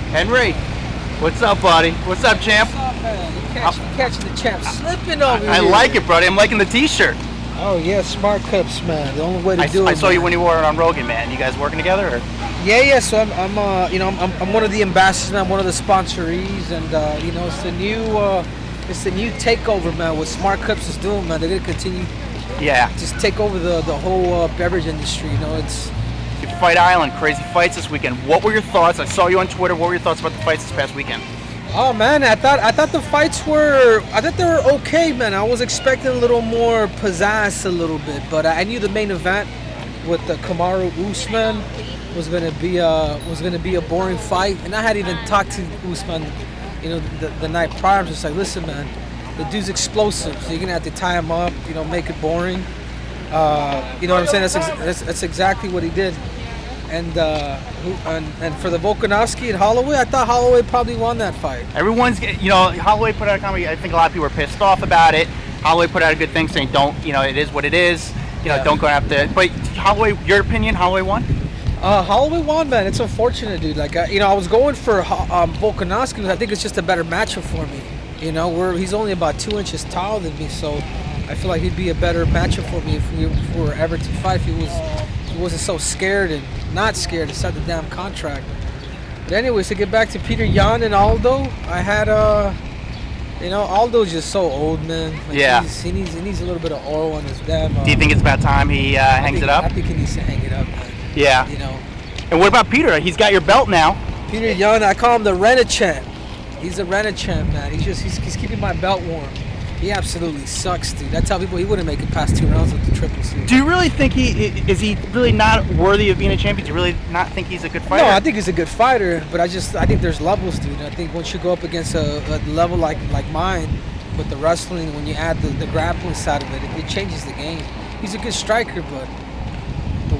Henry, what's up, buddy? What's up, champ? What's up, man? You catching the champ slipping over here. I like it, buddy. I'm liking the T-shirt. Oh yeah, smart cups, man. The only way to do it. I saw you when you wore it on Rogan, man. You guys working together? Or? Yeah. So I'm one of the ambassadors. I'm one of the sponsorees, and it's the new takeover, man. What Smart Cups is doing, man. They're gonna continue. Yeah. Just take over the whole beverage industry. It's. Fight Island, crazy fights this weekend. What were your thoughts? I saw you on Twitter. What were your thoughts about the fights this past weekend? Oh man, I thought the fights were they were okay, man. I was expecting a little more pizzazz a little bit, but I knew the main event with the Kamaru Usman was gonna be a boring fight, and I had even talked to Usman, the night prior. I was just like, listen, man, the dude's explosive, so you're gonna have to tie him up, make it boring. You know what I'm saying? That's exactly what he did. And for the Volkanovski and Holloway, I thought Holloway probably won that fight. Everyone's, Holloway put out a comment. I think a lot of people were pissed off about it. Holloway put out a good thing saying, don't, it is what it is. Don't go after. But Holloway, your opinion, Holloway won? Holloway won, man. It's unfortunate, dude. Like, I was going for Volkanovski because I think it's just a better matchup for me. He's only about 2 inches taller than me, so I feel like he'd be a better matchup for me if we were ever to fight. If he wasn't so scared and not scared to set the damn contract. But anyways, to get back to Peter Yan and Aldo, I had Aldo's just so old, man. Like, yeah. He needs a little bit of oil on his damn. Do you think it's about time he hangs it up? I think he needs to hang it up, man. Yeah. And what about Peter? He's got your belt now. Peter Yan, I call him the Renachamp. He's a Renachamp, man. He's keeping my belt warm. He absolutely sucks, dude. I tell people he wouldn't make it past 2 rounds with the Triple C. Do you really think is he really not worthy of being a champion? Do you really not think he's a good fighter? No, I think he's a good fighter, but I think there's levels, dude. I think once you go up against a level like mine with the wrestling, when you add the grappling side of it, it changes the game. He's a good striker, but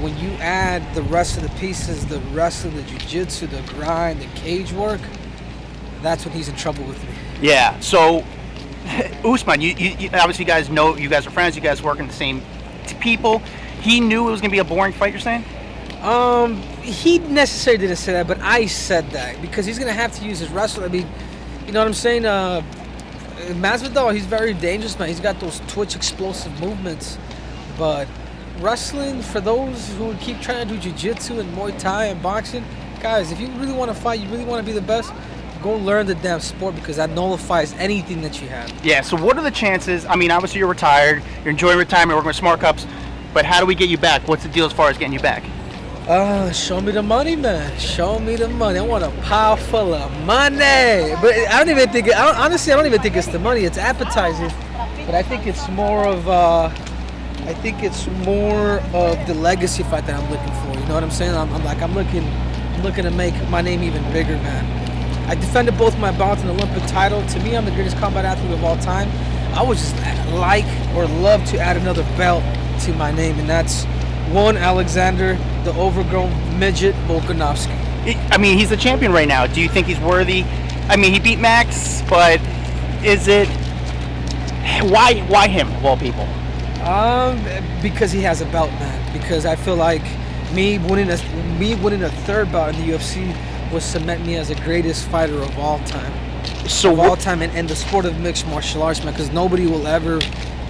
when you add the rest of the pieces, the wrestling, the jiu-jitsu, the grind, the cage work, that's when he's in trouble with me. Yeah. So. Usman, you obviously you guys know, you guys are friends, you guys work in the same people. He knew it was going to be a boring fight, you're saying? He necessarily didn't say that, but I said that because he's going to have to use his wrestling. I mean, you know what I'm saying? Masvidal, he's very dangerous, man. He's got those twitch explosive movements, but wrestling, for those who keep trying to do jiu-jitsu and Muay Thai and boxing, guys, if you really want to fight, you really want to be the best, go learn the damn sport because that nullifies anything that you have. Yeah, so what are the chances? I mean, obviously you're retired, you're enjoying retirement, working with Smart Cups, but how do we get you back? What's the deal as far as getting you back? Show me the money, man. Show me the money. I want a pile full of money. But I don't even think it's the money. It's appetizing. But I think it's more of the legacy fight that I'm looking for. You know what I'm saying? I'm looking to make my name even bigger, man. I defended both my bouts in the Olympic title. To me, I'm the greatest combat athlete of all time. I would just love to add another belt to my name, and that's one Alexander, the overgrown midget Volkanovski. I mean, he's the champion right now. Do you think he's worthy? I mean, he beat Max, but is it why him of all people? Because he has a belt, man. Because I feel like me winning a third bout in the UFC will cement me as the greatest fighter of all time. All time in the sport of mixed martial arts, man, because nobody will ever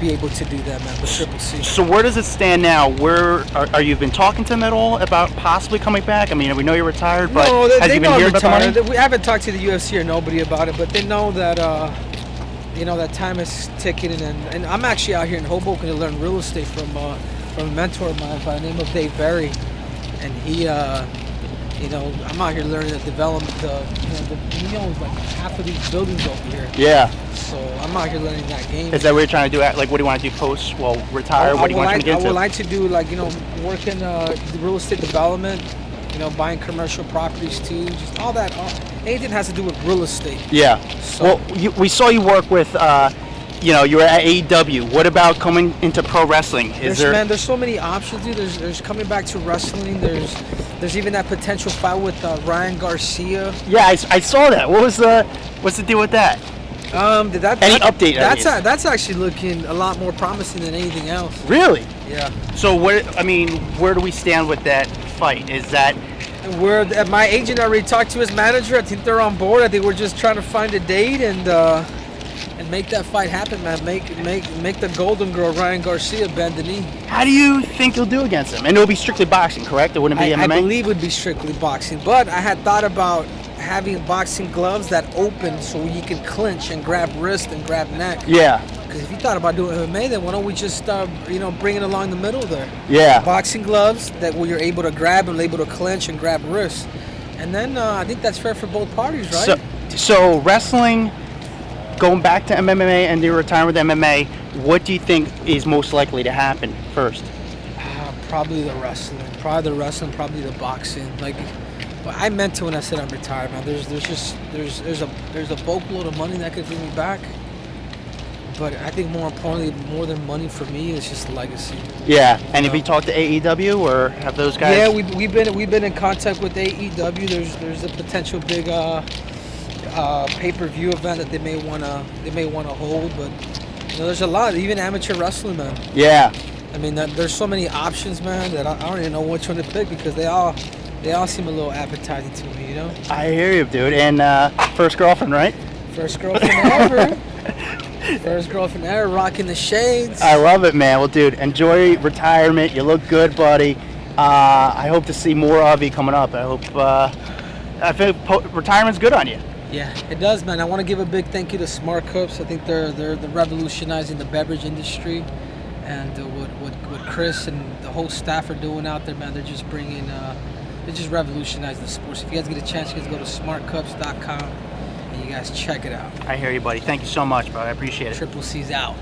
be able to do that, man, with Triple C. So where does it stand now? Where are you been talking to him at all about possibly coming back? I mean, we know you're retired, but has he been hearing about the money? We haven't talked to the UFC or nobody about it, but they know that that time is ticking, and I'm actually out here in Hoboken to learn real estate from a mentor of mine by the name of Dave Berry, and he I'm out here learning to develop he owns like half of these buildings over here. Yeah. So I'm out here learning that game. Is that what you're trying to do? Like, what do you want to do post? Well, retire. What do you want to get into? I would like to do work in real estate development. Buying commercial properties too. Just all that. Anything has to do with real estate. Yeah. So, well, we saw you work with. You were at AEW. What about coming into pro wrestling? There's so many options, dude. There's coming back to wrestling. There's even that potential fight with Ryan Garcia. Yeah, I saw that. What's the deal with that? Any update? That's actually looking a lot more promising than anything else. Really? Yeah. So where do we stand with that fight? Is that My agent already talked to his manager. I think they're on board. I think we're just trying to find a date and make that fight happen, man. Make the Golden Girl Ryan Garcia bend the knee. How do you think you'll do against him? And it'll be strictly boxing, correct? It wouldn't be MMA? I believe it would be strictly boxing, but I had thought about having boxing gloves that open so you can clinch and grab wrist and grab neck. Yeah. Because if you thought about doing MMA, then why don't we just bring it along the middle there? Yeah. Boxing gloves that where you're able to grab and able to clinch and grab wrist, and then I think that's fair for both parties, right? So wrestling, going back to MMA and your retirement with MMA, what do you think is most likely to happen first? Probably the wrestling. Probably the boxing. Like, well, I meant to when I said I'm retired, man. There's a boatload of money that could bring me back. But I think more importantly, more than money for me, is just legacy. Yeah, and have you talked to AEW or have those guys? Yeah, we've been in contact with AEW. There's a potential big pay-per-view event that they may wanna hold, but there's a lot, even amateur wrestling, man. Yeah. I mean, there's so many options, man, that I don't even know which one to pick because they all seem a little appetizing to me, I hear you, dude. And first girlfriend, right? First girlfriend ever. First girlfriend ever, rocking the shades. I love it, man. Well, dude, enjoy retirement. You look good, buddy. I hope to see more of you coming up. I think retirement's good on you. Yeah, it does, man. I want to give a big thank you to Smart Cups. I think they're revolutionizing the beverage industry, and what Chris and the whole staff are doing out there, man. They're just revolutionizing the sports. If you guys get a chance, you guys go to smartcups.com and you guys check it out. I hear you, buddy. Thank you so much, bro. I appreciate it. Triple C's out.